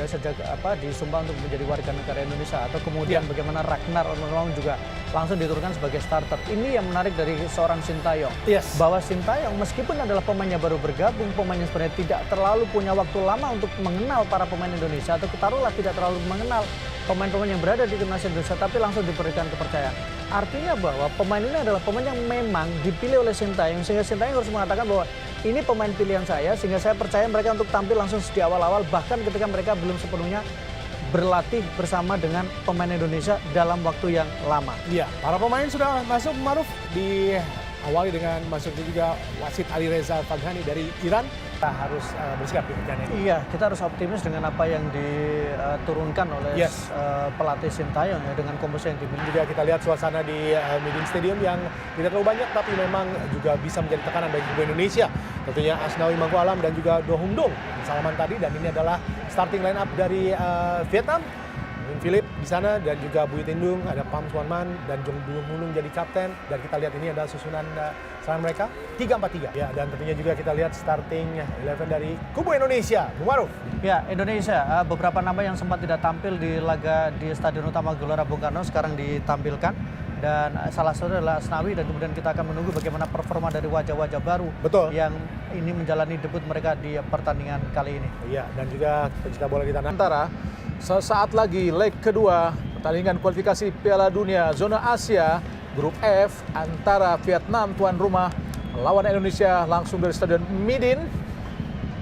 ya sejak disumpah untuk menjadi warga negara Indonesia, atau kemudian bagaimana Ragnar Ornolong juga langsung diturunkan sebagai starter. Ini yang menarik dari seorang Sintayong. Bahwa Sintayong meskipun adalah pemainnya baru bergabung, pemainnya sebenarnya tidak terlalu punya waktu lama untuk mengenal para pemain Indonesia, atau ketaruhlah tidak terlalu mengenal pemain-pemain yang berada di timnas Indonesia, tapi langsung diberikan kepercayaan. Artinya bahwa pemain ini adalah pemain yang memang dipilih oleh Sintayong, sehingga Sintayong harus mengatakan bahwa ini pemain pilihan saya, sehingga saya percaya mereka untuk tampil langsung di awal-awal, bahkan ketika mereka belum sepenuhnya berlatih bersama dengan pemain Indonesia dalam waktu yang lama. Iya, para pemain sudah masuk, Maruf, diawali dengan masuknya juga wasit Alireza Faghani dari Iran. Kita harus bersikap di pertandingan ini. Iya, kita harus optimis dengan apa yang diturunkan oleh pelatih Sintayong ya, dengan komposisi yang dimiliki. Juga kita lihat suasana di Midin Stadium yang tidak terlalu banyak, tapi memang juga bisa menjadi tekanan bagi kubu Indonesia. Tentunya Asnawi Mangku Alam dan juga Do Hung Dong salaman tadi, dan ini adalah starting line up dari Vietnam. Win Philip di sana dan juga Bui Tindung, ada Pham Xuan Man dan Jong Duong Hulung jadi kapten, dan kita lihat ini adalah susunan serangan mereka 3-4-3. Ya, dan tentunya juga kita lihat starting 11 dari kubu Indonesia. Bung Maruf. Ya, Indonesia beberapa nama yang sempat tidak tampil di laga di Stadion Utama Gelora Bung Karno sekarang ditampilkan, dan salah satu adalah Asnawi, dan kemudian kita akan menunggu bagaimana performa dari wajah-wajah baru yang ini menjalani debut mereka di pertandingan kali ini. Iya, dan juga pencinta bola di tanah antara. Sesaat lagi leg kedua pertandingan kualifikasi Piala Dunia zona Asia grup F antara Vietnam tuan rumah melawan Indonesia langsung dari Stadion Midin.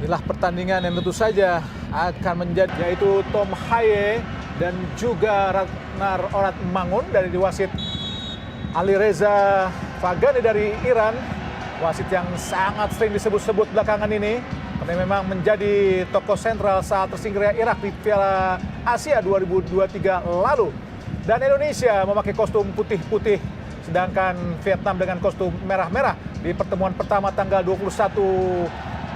Inilah pertandingan yang tentu saja akan menjadi, yaitu Tom Haye dan juga Ragnar Ornolong dari wasit Alireza Faghani dari Iran, wasit yang sangat sering disebut-sebut belakangan ini karena memang menjadi tokoh sentral saat tersingkirnya Irak di Piala Asia 2023 lalu. Dan Indonesia memakai kostum putih-putih, sedangkan Vietnam dengan kostum merah-merah. Di pertemuan pertama tanggal 21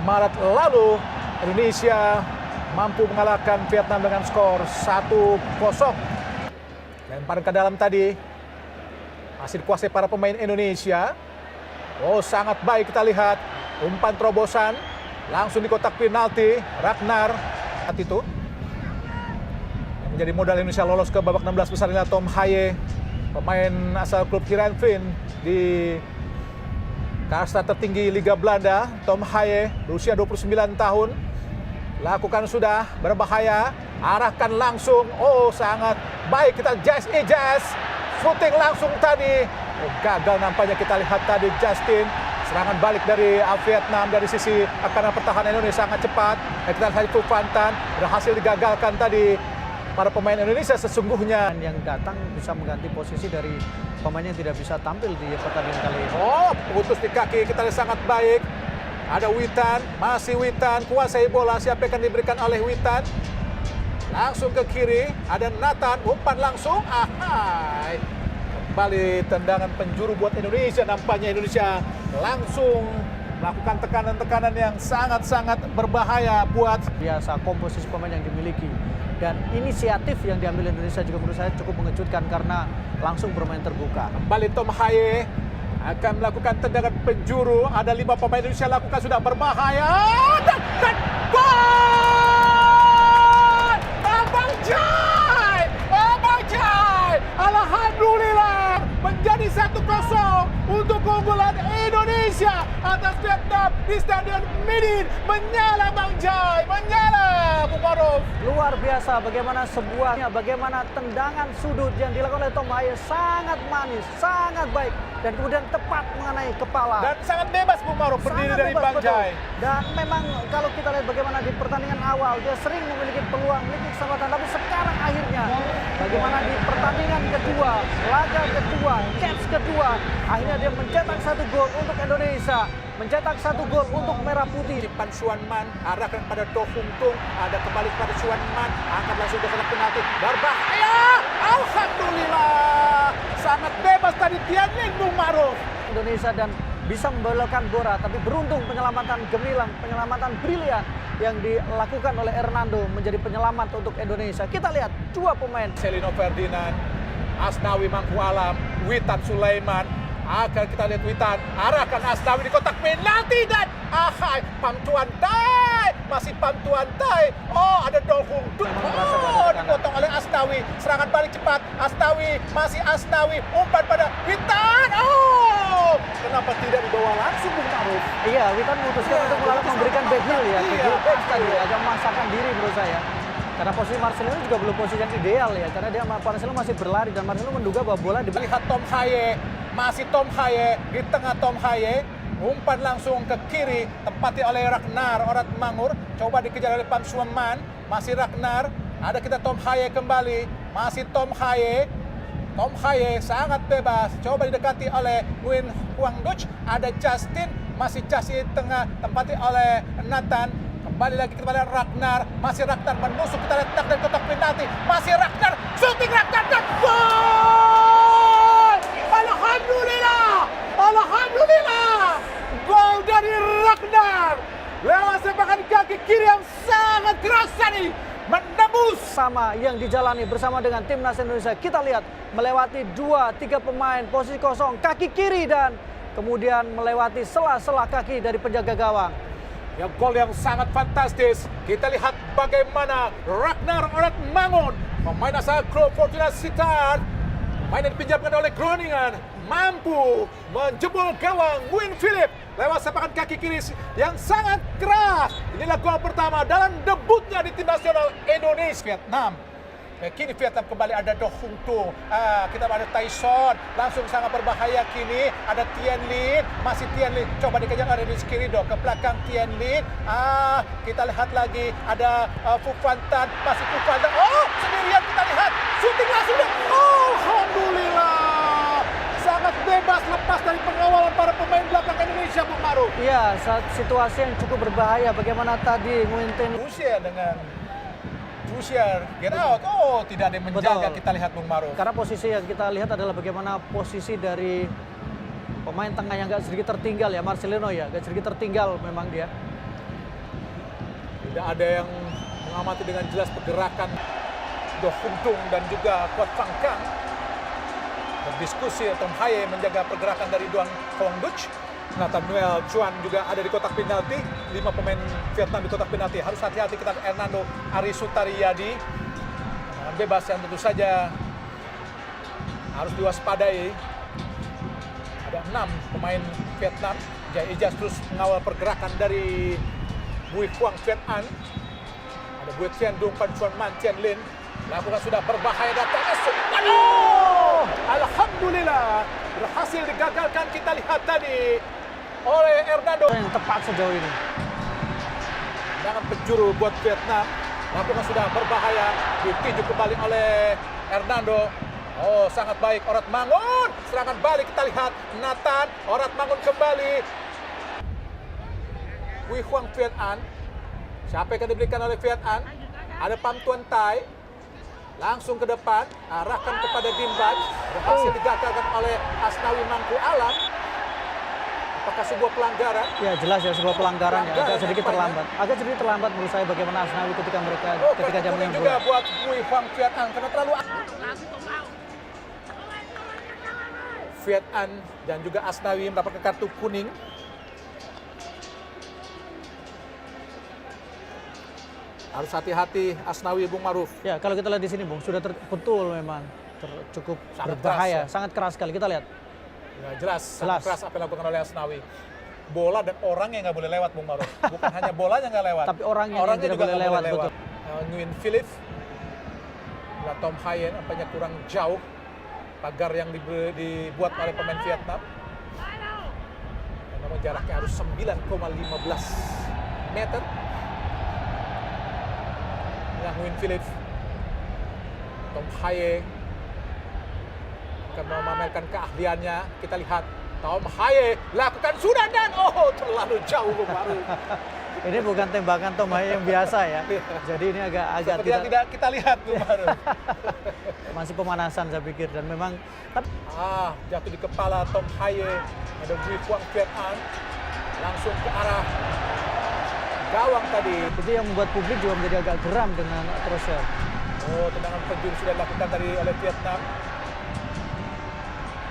Maret lalu, Indonesia mampu mengalahkan Vietnam dengan skor 1-0. Lemparan ke dalam tadi masih dikuasai para pemain Indonesia. Oh, sangat baik kita lihat umpan terobosan langsung di kotak penalti. Ragnar itu yang menjadi modal Indonesia lolos ke babak 16 besar adalah Tom Haye, pemain asal klub Heerenveen di kasta tertinggi Liga Belanda. Tom Haye berusia 29 tahun, lakukan sudah berbahaya, arahkan langsung. Oh, sangat baik kita jazz shooting langsung tadi. Oh, gagal nampaknya kita lihat tadi Justin. Serangan balik dari Vietnam dari sisi karena pertahanan Indonesia sangat cepat. Kita lihat itu Fantan berhasil digagalkan tadi para pemain Indonesia sesungguhnya. Yang datang bisa mengganti posisi dari pemain yang tidak bisa tampil di pertandingan kali ini. Oh, putus di kaki, kita lihat sangat baik. Ada Witan, masih Witan, kuasai bola, siapa yang akan diberikan oleh Witan. Langsung ke kiri, ada Nathan, umpan langsung. Ahai. Kembali tendangan penjuru buat Indonesia, nampaknya Indonesia langsung melakukan tekanan-tekanan yang sangat-sangat berbahaya buat. Biasa komposisi pemain yang dimiliki dan inisiatif yang diambil Indonesia juga menurut saya cukup mengejutkan karena langsung bermain terbuka. Kembali Tom Haye akan melakukan tendangan penjuru, ada 5 pemain Indonesia lakukan sudah berbahaya dan gol! Abang Jai! Alhamdulillah menjadi 1-0 untuk keunggulan Indonesia atas Vietnam di Stadion Midin. Menyala Bang Jai, menyala Bung Maruf. Luar biasa bagaimana bagaimana tendangan sudut yang dilakukan oleh Tom Haye sangat manis, sangat baik dan kemudian tepat mengenai kepala. Dan sangat bebas Bung Maruf berdiri dari Bang Jai. Dan memang kalau kita lihat bagaimana di pertandingan awal dia sering memiliki peluang, memiliki kesempatan, tapi sekarang akhirnya bagaimana di pertandingan kedua, laga kedua, catch kedua, akhirnya dia mencetak 1 gol untuk Indonesia, mencetak 1 gol untuk Merah Putih. Pham Xuan Man arahkan pada Do Hung Dong, ada kembali kepada Xuan Man, angkat langsung ke kotak penalti, berbahaya. Alhamdulillah, sangat bebas tadi Tianling Bung Maruf. Indonesia dan bisa membelokkan Bora, tapi beruntung penyelamatan gemilang, penyelamatan brilian yang dilakukan oleh Hernando menjadi penyelamat untuk Indonesia. Kita lihat 2 pemain. Selino Ferdinand, Asnawi Mangku Alam, Witan Sulaiman. Akan kita lihat Witan arahkan Asnawi di kotak penalti dan Pham Xuan masih Pantuan Tai. Oh, ada Do Hung Duk. Oh, dipotong oleh Asnawi. Serangan balik cepat. Asnawi, masih Asnawi. Umpan pada Witan. Oh, kenapa tidak dibawa langsung Bung Maruf? Iya, Witan memutuskan untuk memberikan back heel ya. Back tadi agak memaksakan diri menurut saya. Karena posisi Marcelino juga belum posisi yang ideal ya. Karena dia Marcelo masih berlari dan Marcelo menduga bahwa bola Lihat Tom Haye, masih Tom Haye di tengah Tom Haye. Umpan langsung ke kiri, tempati oleh Ragnar Orat Mangur. Coba dikejar oleh Pam Sueman, masih Ragnar. Ada kita Tom Haye kembali, masih Tom Haye. Tom Haye sangat bebas, coba didekati oleh Nguyen Huang Duch. Ada Justin, masih Justin tengah, tempati oleh Nathan. Kembali lagi kepada Ragnar, masih Ragnar menusuk, kita letak dan kotak penalti. Masih Ragnar, shooting Ragnar dan gol! Alhamdulillah! Alhamdulillah! Gol dari Ragnar lewat sepakan kaki kiri yang sangat keras tadi, menembus. Sama yang dijalani bersama dengan timnas Indonesia. Kita lihat melewati 2-3 pemain posisi kosong kaki kiri dan kemudian melewati sela-sela kaki dari penjaga gawang. Ya, gol yang sangat fantastis. Kita lihat bagaimana Ragnar Orat Mangun, pemain asal klub Fortuna Sittard, pemain yang dipinjamkan oleh Groningen, mampu menjebol gawang Win Philip lewat sepakan kaki kiri yang sangat keras. Inilah gol pertama dalam debutnya di tim nasional Indonesia. Vietnam. Kini Vietnam kembali ada Do Hung Tung. Kita ada Tyson, langsung sangat berbahaya kini. Ada Tien Lin, masih Tien Lin. Coba dikejar oleh Rizky Ridho ke belakang Tien Lin. Kita lihat lagi ada Phu Phan Tan, masih Phu Phan Tan. Oh, sendirian kita lihat. Shooting langsung. Oh, alhamdulillah. Sangat bebas lepas dari pengawalan para pemain belakang Indonesia, Bung Maruf. Iya, situasi yang cukup berbahaya. Bagaimana tadi Nguyen Rusia dengan Rusia get out. Oh, tidak ada yang menjaga. Betul. Kita lihat Bung Maruf. Karena posisi yang kita lihat adalah bagaimana posisi dari pemain tengah yang agak sedikit tertinggal ya, Marcelino ya, agak sedikit tertinggal memang dia. Tidak ada yang mengamati dengan jelas pergerakan Do Hung Tung dan juga Quat Phang Cang. Berdiskusi Tom Haye menjaga pergerakan dari Duan Huang Duch. Nathaniel Chuan juga ada di kotak penalti. 5 pemain Vietnam di kotak penalti. Harus hati-hati kita Hernando Arisutariadi. Bebas yang tentu saja harus diwaspadai. Ada 6 pemain Vietnam. Jai Ijas terus mengawal pergerakan dari Bui Huang Viet An. Ada Bui Tian Dung, Pan Chuan Man, Tien Lin. Lakukan sudah berbahaya datang. Oh! Alhamdulillah berhasil digagalkan, kita lihat tadi oleh Hernando. Yang tepat sejauh ini. Dengan penjuru buat Vietnam. Lakukan sudah berbahaya. Ditinju kembali oleh Hernando. Oh, sangat baik Orat Mangun. Serangan balik kita lihat Nathan. Orat Mangun kembali. Wei Huang Viet An. Siapa yang akan diberikan oleh Viet An? Ada Pam Tuan Tai. Langsung ke depan, arahkan kepada Dimbaj. Berhasil digagalkan oleh Asnawi Mangku Alam. Apakah sebuah pelanggaran? Ya jelas ya, sebuah pelanggaran ya, agak sedikit terlambat. Agak sedikit terlambat menurut saya bagaimana Asnawi ketika jam yang juga buat Wei Huang Viet An karena terlalu Viet An dan juga Asnawi mendapatkan kartu kuning. Harus hati-hati Asnawi, Bung Maruf. Ya, kalau kita lihat di sini, Bung, sudah betul memang cukup sangat berbahaya, keras, ya. sangat keras sekali. Kita lihat. Ya, jelas. Keras apa yang dilakukan oleh Asnawi. Bola dan orang yang nggak boleh lewat, Bung Maruf. Bukan hanya bolanya nggak lewat. Tapi orangnya tidak boleh lewat, betul. Nguyen Philip. Tom Haye nampaknya kurang jauh. Pagar yang dibuat oleh pemain Vietnam. Namun jaraknya harus 9,15 meter. Nguyen Philip, Tom Haye akan memamerkan keahliannya. Kita lihat Tom Haye lakukan sudah dan terlalu jauh baru. Ini bukan tembakan Tom Haye yang biasa ya. Jadi ini agak tidak kita lihat baru. Masih pemanasan saya pikir dan memang jatuh di kepala Tom Haye. Ada Wei Huang Viet An langsung ke arah gawang tadi. Itu yang membuat publik juga menjadi agak geram dengan Trosel. Tendangan penjuru sudah dilakukan tadi oleh Vietnam.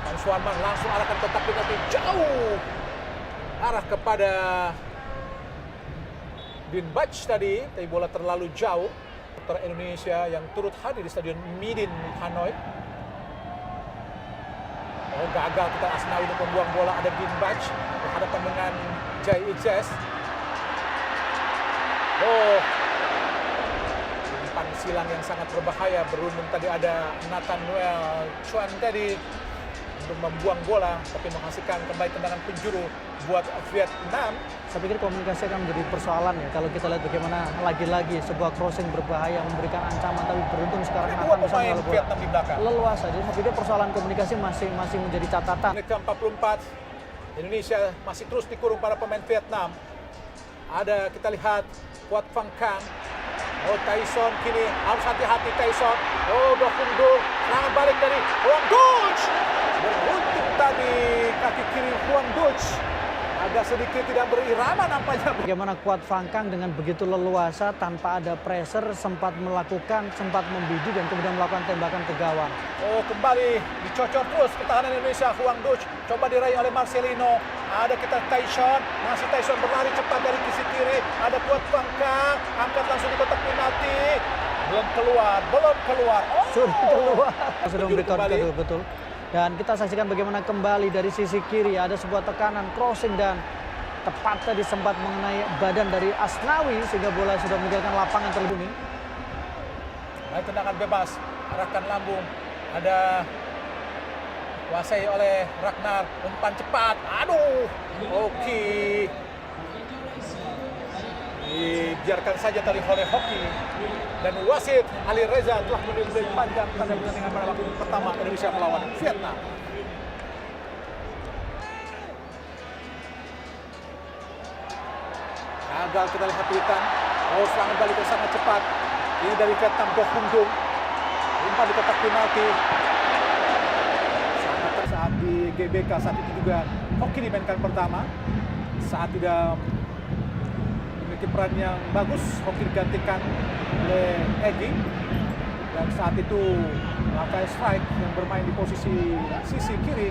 Pan Suanman langsung arahkan kotak penalti jauh. Arah kepada Din Bach tadi, tapi bola terlalu jauh. Supporter Indonesia yang turut hadir di Stadion Midin Hanoi. Oh, gagal kita Asnawi untuk membuang bola. Ada Din Bach berhadapan dengan Jai Ijes. Oh, umpan silang yang sangat berbahaya. Beruntung tadi ada Nathaniel Chuan tadi untuk membuang bola, tapi menghasilkan kembali tendangan penjuru buat Vietnam. Saya pikir komunikasi akan menjadi persoalan ya. Kalau kita lihat bagaimana lagi-lagi sebuah crossing berbahaya memberikan ancaman, tapi beruntung sekarang Dua akan bisa pemain mengelola bola Vietnam di belakang. leluasa. Jadi saya pikir persoalan komunikasi masih menjadi catatan. Menit ke-44, Indonesia masih terus dikurung para pemain Vietnam. Ada kita lihat Quat Phang Cang. Oh, Tyson kini harus hati-hati Tyson. Oh, Dohungdul, serangan balik dari Huang Duch. Beruntung tadi kaki kiri Huang Duch. Agak sedikit tidak berirama nampaknya. Bagaimana Quat Phang Cang dengan begitu leluasa tanpa ada pressure sempat membidik dan kemudian melakukan tembakan ke gawang. Oh, kembali dicocor terus pertahanan Indonesia. Huang Duch coba diraih oleh Marcelino. Ada kita Tyson, masih Tyson berlari cepat dari sisi kiri. Ada Quat Phang Cang, angkat langsung di kotak penalti. Belum keluar. Oh, Sudah keluar. Sudah memberikan kembali. betul. Dan kita saksikan bagaimana kembali dari sisi kiri ada sebuah tekanan crossing dan tepat tadi sempat mengenai badan dari Asnawi sehingga bola sudah meninggalkan lapangan terlebih dahulu. Baik, tendangan bebas, arahkan lambung. Ada kuasai oleh Ragnar, umpan cepat. Aduh, oke. Dibiarkan saja tadi oleh Hoki. Dan wasit Ali Reza telah menilai panjang pada pertandingan pada waktu pertama Indonesia melawan Vietnam. Gagal kita lihat Witan. Oh, serangan balik yang sangat cepat. Ini dari Vietnam, Doh Hung Dung. Umpan di kotak penalti. Sangat saat di GBK saat itu juga Hoki dimainkan pertama. Saat tidak memiliki peran yang bagus, Hoki digantikan oleh Egy. Dan saat itu Rafael Strike yang bermain di posisi sisi kiri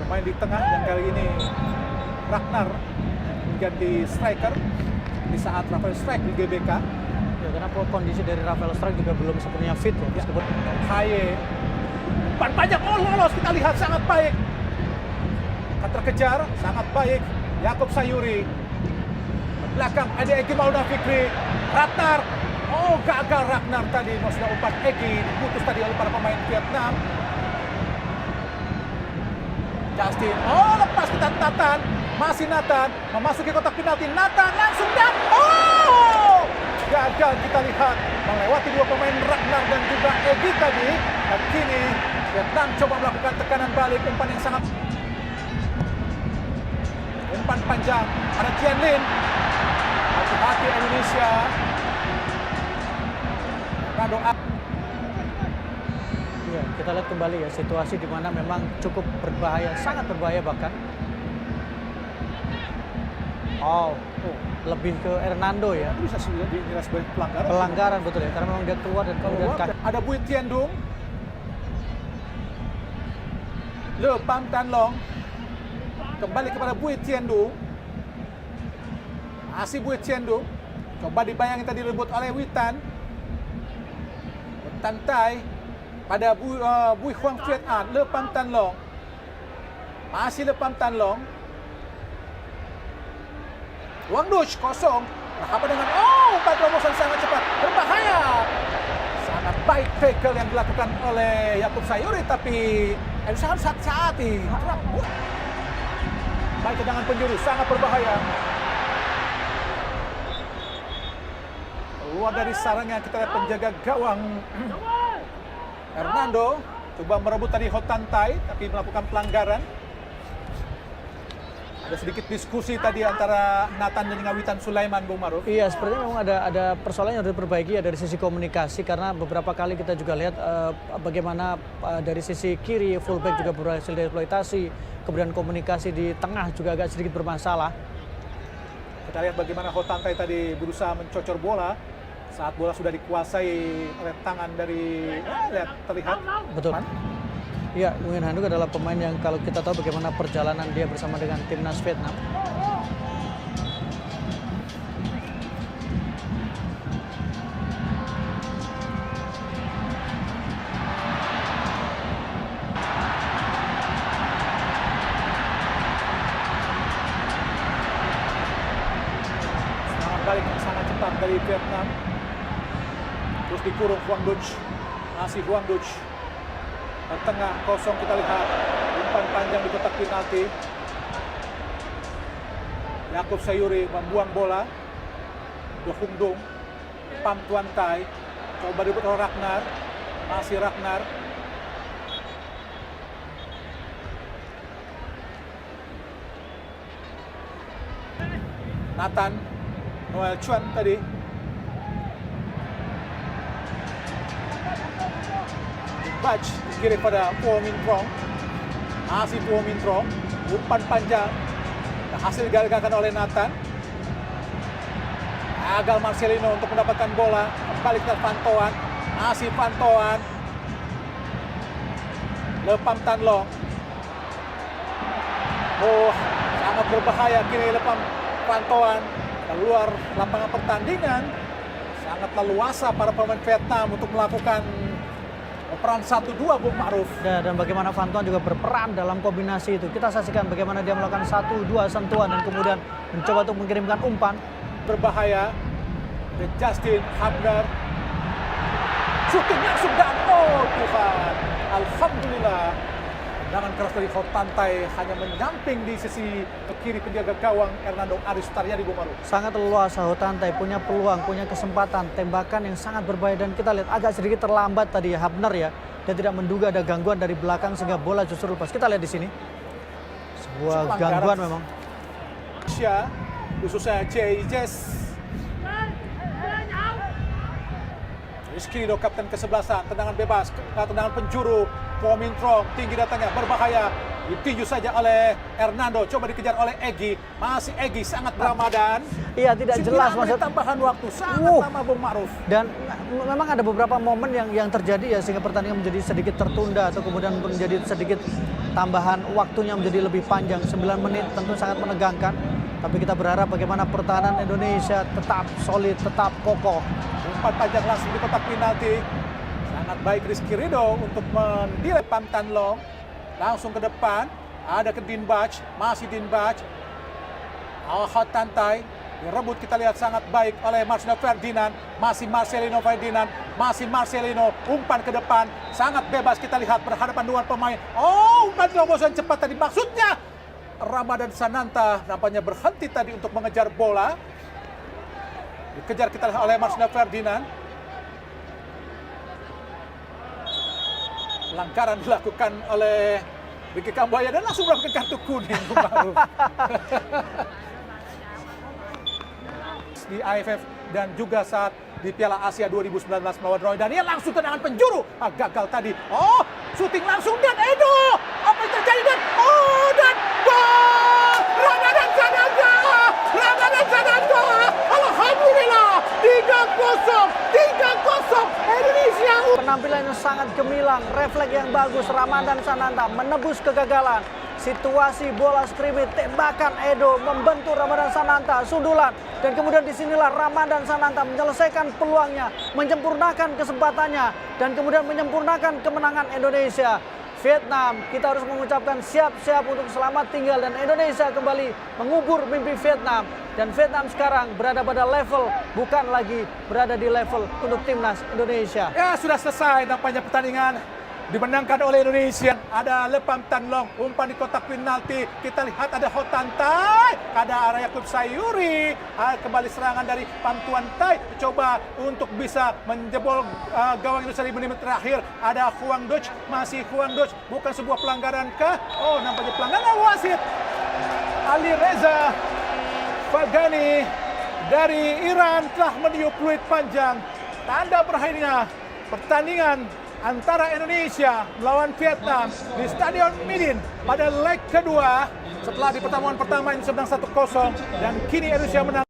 bermain di tengah, dan kali ini Ragnar ganti striker di saat Rafael Strike di GBK. Ya, karena kondisi dari Rafael Strike juga belum sepenuhnya fit ya. Meskipun Haye umpan panjang, oh lolos, kita lihat sangat baik. Akan terkejar, sangat baik. Yaakob Sayuri. Belakang ada Egy Maulana Fikri. Ragnar. Oh, gagal Ragnar tadi. Sudah umpan Egy diputus tadi oleh para pemain Vietnam. Justin. Oh, lepas kita Nathan. Masih Nathan. Memasuki kotak penalti. Nathan langsung dan oh! Gagal kita lihat. Melewati dua pemain Ragnar dan juga Egy tadi. Dan kini Vietnam coba melakukan tekanan balik. Umpan yang sangat... Umpan panjang. Ada Tian Lin. Hati-hati Indonesia. ya, kita lihat kembali ya situasi di mana memang cukup berbahaya, sangat berbahaya bahkan. Oh, lebih ke Hernando ya. Bisa dinilai sebagai pelanggaran. Pelanggaran betul ya, karena memang dia keluar dan kemudian Ada Bui Tien Dung. Le Pam Tan Long. Kembali kepada Bui Tien Dung. Masih Bui Tien Dung. Coba dibayangin tadi direbut oleh Witan. Tantai pada Bui Huang Viet An. Le Pam Tan Long. Masih Le Pam Tan Long. Huang Duch kosong. Apa dengan umpan terobosan sangat cepat, berbahaya. Sangat baik tackle yang dilakukan oleh Yaakob Sayuri, tapi harus hati-hati. Baik tendangan penjuru, sangat berbahaya. Keluar dari sarangnya, kita lihat penjaga gawang Hernando coba merebut tadi Hotantai, tapi melakukan pelanggaran. Ada sedikit diskusi tadi antara Nathan dan Witan Sulaiman, Bung Maruf. Iya, sepertinya memang ada persoalan yang harus diperbaiki ya dari sisi komunikasi, karena beberapa kali kita juga lihat bagaimana dari sisi kiri fullback juga berhasil dieksploitasi, kemudian komunikasi di tengah juga agak sedikit bermasalah. Kita lihat bagaimana Hotantai tadi berusaha mencocor bola saat bola sudah dikuasai oleh tangan dari terlihat. Betul. Ya, Nguyen Han Duc adalah pemain yang kalau kita tahu bagaimana perjalanan dia bersama dengan timnas Vietnam. balik yang sangat cepat dari Vietnam. Terus dikurung Huang Duch. Masih Huang Duch. Dan tengah kosong kita lihat. Umpan panjang di kotak penalti. Yaakob Sayuri membuang bola. Do Hung Dung. Pham Tuan Thai. Coba direbut oleh Ragnar. Masih Ragnar. Nathan. Noel Chuan tadi. Bach kiri pada Puo Min Trong. Masih Puo Min Trong. Umpan panjang. Hasil digagalkan oleh Nathan. Gagal Marcelino untuk mendapatkan bola. Kembali ke pantauan. Masih pantauan. Le Pham Tan Long. Oh, sangat berbahaya kini Le Pham pantauan. Keluar lapangan pertandingan. Sangat leluasa para pemain Vietnam untuk melakukan peran 1-2 Bung Ma'ruf. Dan bagaimana Van Tuan juga berperan dalam kombinasi itu. Kita saksikan bagaimana dia melakukan 1-2 sentuhan dan kemudian mencoba untuk mengirimkan umpan. Berbahaya. Dan Justin Hubner. Shooting langsung dan oh Tuhan. Alhamdulillah. Tendangan keras dari Ho Tan Tai hanya menyamping di sisi kiri penjaga gawang Hernando Aris Taryadi Bung Ma'ruf. Sangat leluasa Ho Tan Tai, punya peluang, punya kesempatan, tembakan yang sangat berbahaya. Dan kita lihat agak sedikit terlambat tadi ya Hubner ya. Dia tidak menduga ada gangguan dari belakang sehingga bola justru lepas. Kita lihat di sini. Sebuah gangguan memang. Asia, khususnya Jess. Rizky Ridho kapten ke-11, tendangan bebas, tendangan penjuru. Puo Min Trong tinggi datangnya, berbahaya. Ditinju saja oleh Hernando, coba dikejar oleh Egy. Masih Egy sangat Ramadan. Iya, tidak jelas maksud tambahan waktu sangat lama Bung Ma'ruf. Dan memang ada beberapa momen yang terjadi ya sehingga pertandingan menjadi sedikit tertunda atau kemudian menjadi sedikit tambahan waktunya menjadi lebih panjang. 9 menit tentu sangat menegangkan. Tapi kita berharap bagaimana pertahanan Indonesia tetap solid, tetap kokoh. Umpan panjang langsung di kotak penalti. Sangat baik Rizky Ridho untuk mendirect Pham Tan Long. Langsung ke depan. Ada ke Din Bach. Masih Din Bach. Ho Tan Tai. Direbut kita lihat sangat baik oleh Marcelino Ferdinand. Masih Marcelino Ferdinand. Masih Marcelino. Umpan ke depan. Sangat bebas kita lihat berhadapan dengan pemain. Oh, umpan terobosan cepat tadi. Maksudnya Ramadan Sananta nampaknya berhenti tadi untuk mengejar bola. Dikejar kita lihat oleh Marcelino Ferdinand. Pelanggaran dilakukan oleh Ricky Kambuaya dan langsung mendapatkan kartu kuning. Di AFF dan juga saat di Piala Asia 2019 melawan Roy Daniel langsung tendangan penjuru. Gagal tadi. Oh, syuting langsung dan Edo. Apa yang terjadi dan dan gol! Ramadan Sananta! Ramadan Sananta! Alhamdulillah 3-0 Indonesia. Penampilan yang sangat gemilang, refleks yang bagus Ramadan Sananta menebus kegagalan. Situasi bola skrimmit, tembakan Edo membentuk Ramadan Sananta, sundulan. Dan kemudian disinilah Ramadan Sananta menyelesaikan peluangnya, menyempurnakan kesempatannya. Dan kemudian menyempurnakan kemenangan Indonesia. Vietnam, kita harus mengucapkan siap-siap untuk selamat tinggal. Dan Indonesia kembali mengubur mimpi Vietnam. Dan Vietnam sekarang berada pada level, bukan lagi berada di level untuk timnas Indonesia. Ya, sudah selesai nampaknya pertandingan. Dimenangkan oleh Indonesia. Ada Le Pham Tan Long, umpan di kotak penalti. Kita lihat ada Ho Tan Tai, ada Yaakob Sayuri. Kembali serangan dari Pham Tuan Tai. Coba untuk bisa menjebol gawang Indonesia di menit terakhir. Ada Huang Duch, masih Huang Duch. Bukan sebuah pelanggaran kah? Oh, nampaknya pelanggaran wasit. Ali Reza Fagani dari Iran telah meniup peluit panjang. Tanda berakhirnya pertandingan antara Indonesia melawan Vietnam di Stadion Midin pada leg kedua setelah di pertemuan pertama Indonesia menang 1-0 dan kini Indonesia menang